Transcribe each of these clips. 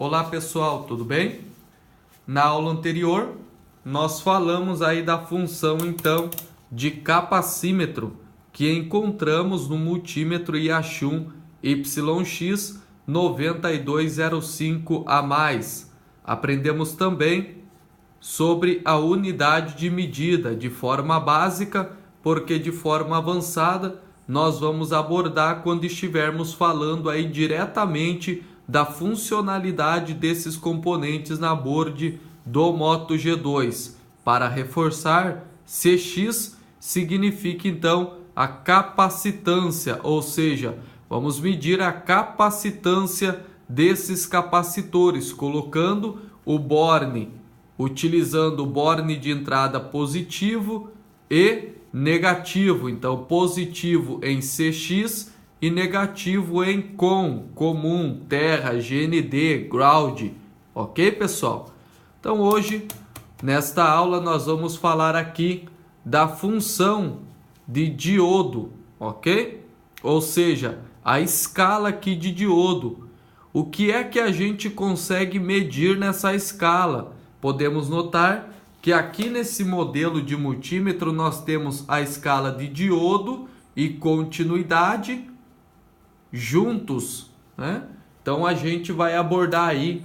Olá pessoal, tudo bem? Na aula anterior, nós falamos aí da função então de capacímetro que encontramos no multímetro Yachum YX 9205 a mais. Aprendemos também sobre a unidade de medida de forma básica, porque de forma avançada nós vamos abordar quando estivermos falando aí diretamente da funcionalidade desses componentes na board do Moto G2. Para reforçar, CX significa então a capacitância, ou seja, vamos medir a capacitância desses capacitores, colocando o borne, utilizando o borne de entrada positivo e negativo. Então, positivo em CX e negativo em comum, terra, GND, ground. Ok, pessoal? Então, hoje, nesta aula, nós vamos falar aqui da função de diodo, ok? Ou seja, a escala aqui de diodo. O que é que a gente consegue medir nessa escala? Podemos notar que aqui nesse modelo de multímetro nós temos a escala de diodo e continuidade juntos, né? Então a gente vai abordar aí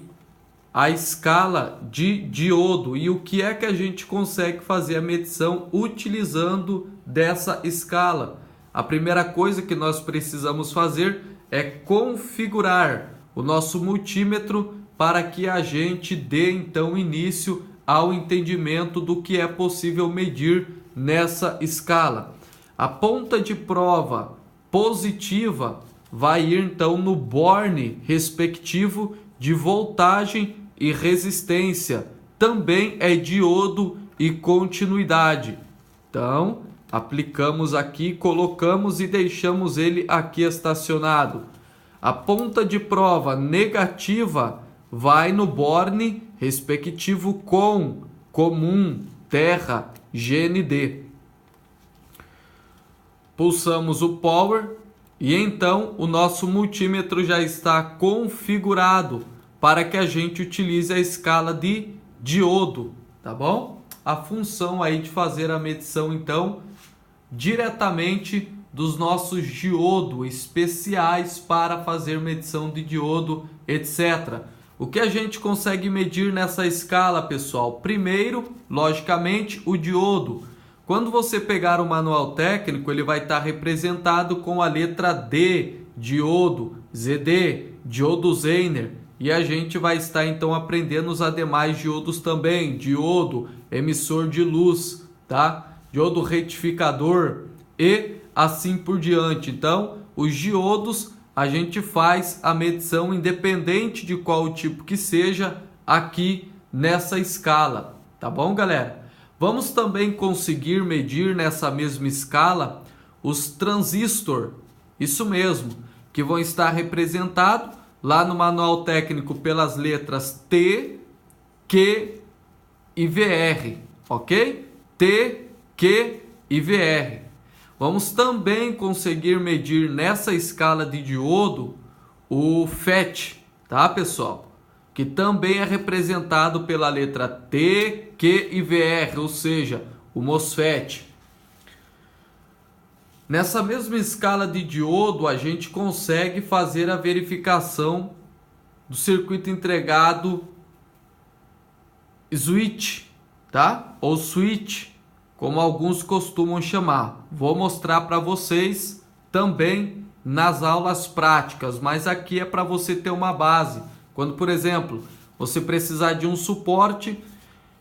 a escala de diodo e o que é que a gente consegue fazer a medição utilizando dessa escala. A primeira coisa que nós precisamos fazer é configurar o nosso multímetro para que a gente dê então início ao entendimento do que é possível medir nessa escala. A ponta de prova positiva vai ir então no borne respectivo de voltagem e resistência. Também é diodo e continuidade. Então, aplicamos aqui, colocamos e deixamos ele aqui estacionado. A ponta de prova negativa vai no borne respectivo comum, terra, GND. Pulsamos o power e então o nosso multímetro já está configurado para que a gente utilize a escala de diodo, tá bom? A função aí de fazer a medição então diretamente dos nossos diodo especiais para fazer medição de diodo, etc. O que a gente consegue medir nessa escala, pessoal? Primeiro, logicamente, o diodo. Quando você pegar o manual técnico, ele vai estar representado com a letra D, diodo, ZD, diodo Zener. E a gente vai estar então aprendendo os demais diodos também, diodo, emissor de luz, tá? Diodo retificador e assim por diante. Então, os diodos a gente faz a medição independente de qual tipo que seja aqui nessa escala, tá bom, galera? Vamos também conseguir medir nessa mesma escala os transistor, isso mesmo, que vão estar representados lá no manual técnico pelas letras T, Q e VR, ok? T, Q e VR. Vamos também conseguir medir nessa escala de diodo o FET, tá, pessoal? Que também é representado pela letra T, Q e VR, ou seja, o MOSFET. Nessa mesma escala de diodo, a gente consegue fazer a verificação do circuito entregado switch, tá? Ou switch, como alguns costumam chamar. Vou mostrar para vocês também nas aulas práticas, mas aqui é para você ter uma base. Quando, por exemplo, você precisar de um suporte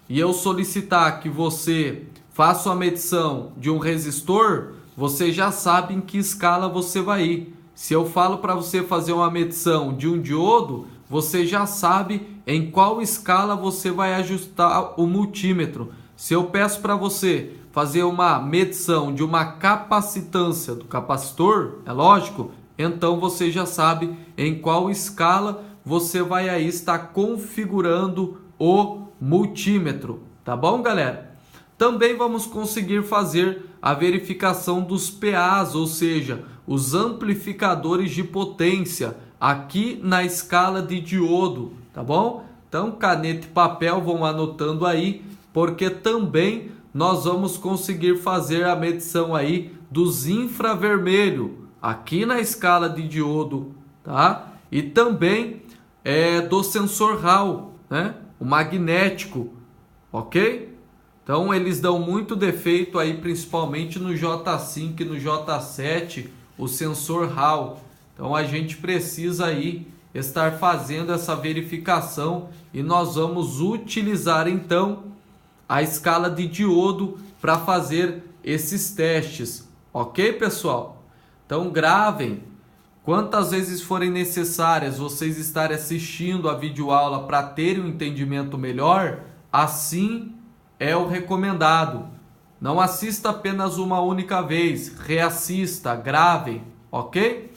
e eu solicitar que você faça a medição de um resistor, você já sabe em que escala você vai ir. Se eu falo para você fazer uma medição de um diodo, você já sabe em qual escala você vai ajustar o multímetro. Se eu peço para você fazer uma medição de uma capacitância do capacitor, é lógico, então você já sabe em qual escala você vai aí estar configurando o multímetro, tá bom, galera? Também vamos conseguir fazer a verificação dos PAs, ou seja, os amplificadores de potência, aqui na escala de diodo, tá bom? Então, caneta e papel vão anotando aí, porque também nós vamos conseguir fazer a medição aí dos infravermelho aqui na escala de diodo, tá? E também do sensor Hall, né? O magnético, ok? Então eles dão muito defeito aí, principalmente no J5 e no J7, o sensor Hall. Então a gente precisa aí estar fazendo essa verificação e nós vamos utilizar então a escala de diodo para fazer esses testes, ok, pessoal? Então gravem quantas vezes forem necessárias vocês estarem assistindo a videoaula para terem um entendimento melhor, assim é o recomendado. Não assista apenas uma única vez, reassista, gravem, ok?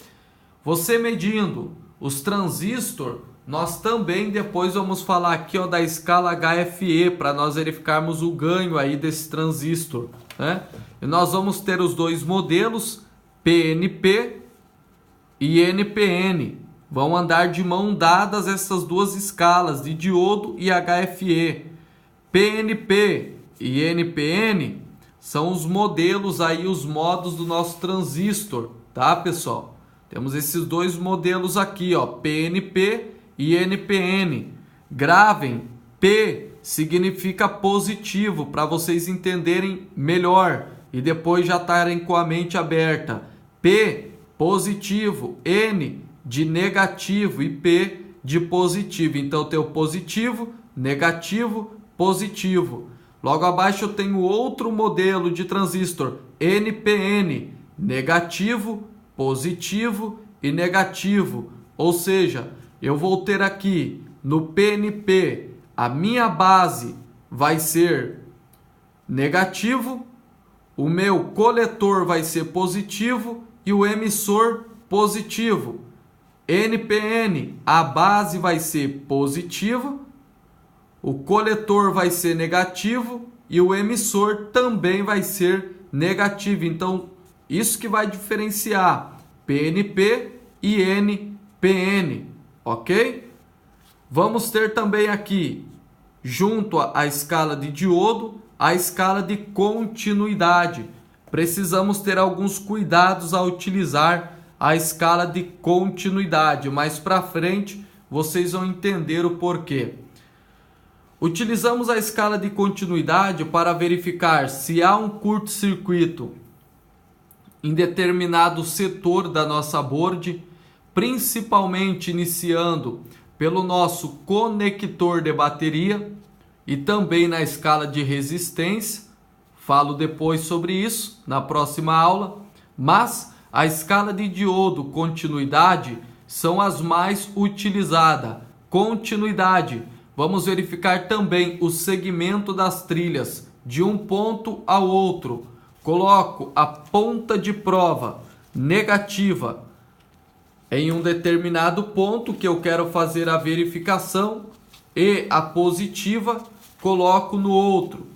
Você medindo os transistores, nós também depois vamos falar aqui, ó, da escala HFE para nós verificarmos o ganho aí desse transistor, né? E nós vamos ter os dois modelos, PNP e NPN. Vão andar de mão dadas essas duas escalas de diodo e HFE. PNP e NPN são os modelos aí, os modos do nosso transistor, tá, pessoal? Temos esses dois modelos aqui, ó, PNP e NPN. Gravem, P significa positivo, para vocês entenderem melhor e depois já estarem com a mente aberta. P, positivo, N de negativo e P de positivo. Então tem o positivo, negativo, positivo. Logo abaixo eu tenho outro modelo de transistor, NPN, negativo, positivo e negativo. Ou seja, eu vou ter aqui no PNP, a minha base vai ser negativo, o meu coletor vai ser positivo e o emissor positivo. NPN, a base vai ser positiva, o coletor vai ser negativo e o emissor também vai ser negativo. Então, isso que vai diferenciar PNP e NPN, ok? Vamos ter também aqui, junto à escala de diodo, a escala de continuidade. Precisamos ter alguns cuidados ao utilizar a escala de continuidade. Mais para frente, vocês vão entender o porquê. Utilizamos a escala de continuidade para verificar se há um curto-circuito em determinado setor da nossa board, principalmente iniciando pelo nosso conector de bateria e também na escala de resistência. Falo depois sobre isso na próxima aula, mas a escala de diodo continuidade são as mais utilizadas. Continuidade. Vamos verificar também o segmento das trilhas de um ponto ao outro. Coloco a ponta de prova negativa em um determinado ponto que eu quero fazer a verificação e a positiva coloco no outro.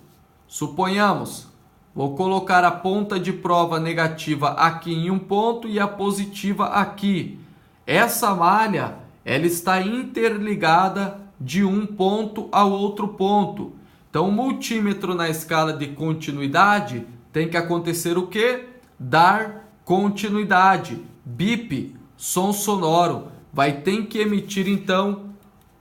Suponhamos, vou colocar a ponta de prova negativa aqui em um ponto e a positiva aqui. Essa malha, ela está interligada de um ponto ao outro ponto. Então, o multímetro na escala de continuidade tem que acontecer o quê? Dar continuidade. Bip, som sonoro. Vai ter que emitir, então,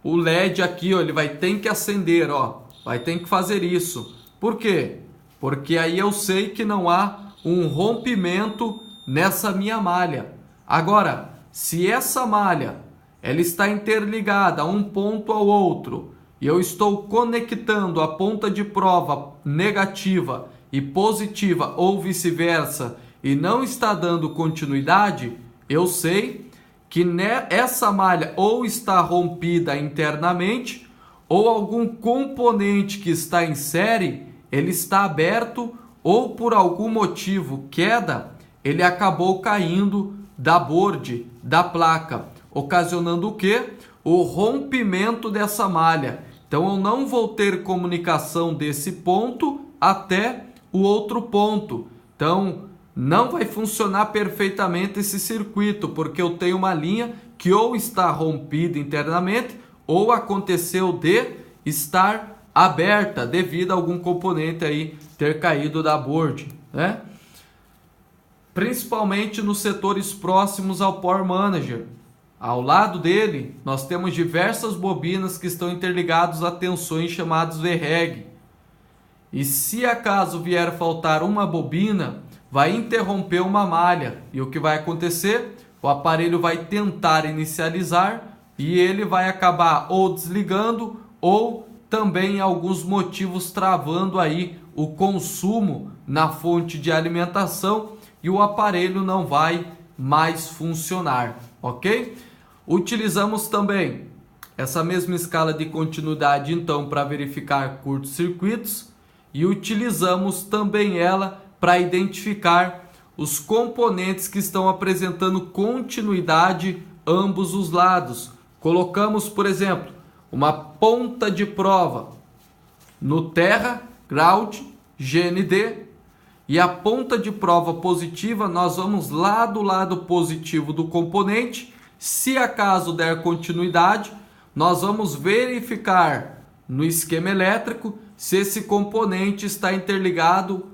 o LED aqui, ó, ele vai ter que acender, ó. Vai ter que fazer isso. Por quê? Porque aí eu sei que não há um rompimento nessa minha malha. Agora, se essa malha ela está interligada a um ponto ao outro e eu estou conectando a ponta de prova negativa e positiva ou vice-versa e não está dando continuidade, eu sei que essa malha ou está rompida internamente ou algum componente que está em série, ele está aberto ou por algum motivo, queda, ele acabou caindo da board, da placa, ocasionando o quê? O rompimento dessa malha. Então eu não vou ter comunicação desse ponto até o outro ponto. Então não vai funcionar perfeitamente esse circuito, porque eu tenho uma linha que ou está rompida internamente ou aconteceu de estar aberta devido a algum componente aí ter caído da board, né? Principalmente nos setores próximos ao Power Manager. Ao lado dele, nós temos diversas bobinas que estão interligadas a tensões chamadas VREG. E se acaso vier faltar uma bobina, vai interromper uma malha. E o que vai acontecer? O aparelho vai tentar inicializar e ele vai acabar ou desligando ou também em alguns motivos travando aí o consumo na fonte de alimentação e o aparelho não vai mais funcionar, ok? Utilizamos também essa mesma escala de continuidade então para verificar curtos-circuitos e utilizamos também ela para identificar os componentes que estão apresentando continuidade ambos os lados. Colocamos, por exemplo, uma ponta de prova no terra, ground, GND, e a ponta de prova positiva, nós vamos lá do lado positivo do componente. Se acaso der continuidade, nós vamos verificar no esquema elétrico se esse componente está interligado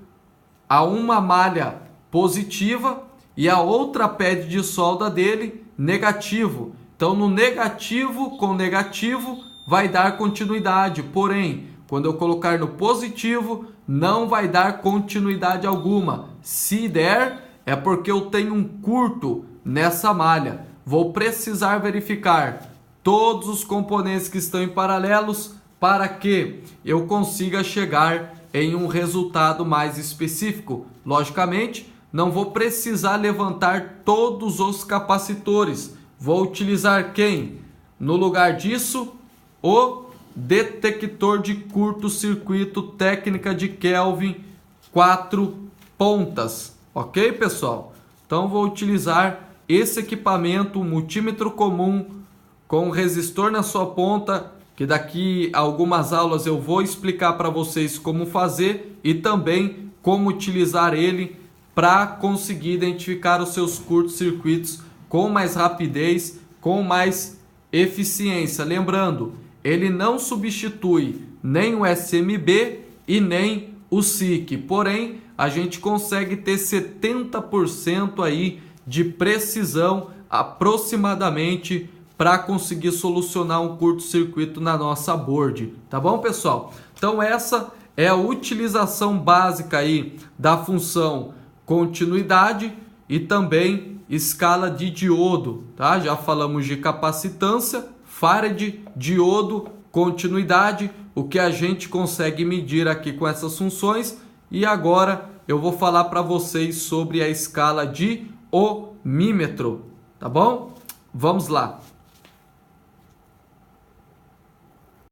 a uma malha positiva e a outra pad de solda dele negativo. Então, no negativo com negativo vai dar continuidade, porém, quando eu colocar no positivo, não vai dar continuidade alguma. Se der, é porque eu tenho um curto nessa malha. Vou precisar verificar todos os componentes que estão em paralelos para que eu consiga chegar em um resultado mais específico. Logicamente, não vou precisar levantar todos os capacitores. Vou utilizar quem? No lugar disso, o detector de curto-circuito técnica de Kelvin 4 pontas. Ok, pessoal? Então, vou utilizar esse equipamento, um multímetro comum com resistor na sua ponta, que daqui a algumas aulas eu vou explicar para vocês como fazer e também como utilizar ele para conseguir identificar os seus curtos-circuitos com mais rapidez, com mais eficiência. Lembrando, ele não substitui nem o SMB e nem o SIC, porém a gente consegue ter 70% aí de precisão aproximadamente para conseguir solucionar um curto-circuito na nossa board, tá bom, pessoal? Então essa é a utilização básica aí da função continuidade e também escala de diodo, tá? Já falamos de capacitância, farad, diodo, continuidade, o que a gente consegue medir aqui com essas funções. E agora eu vou falar para vocês sobre a escala de ohmímetro, tá bom? Vamos lá.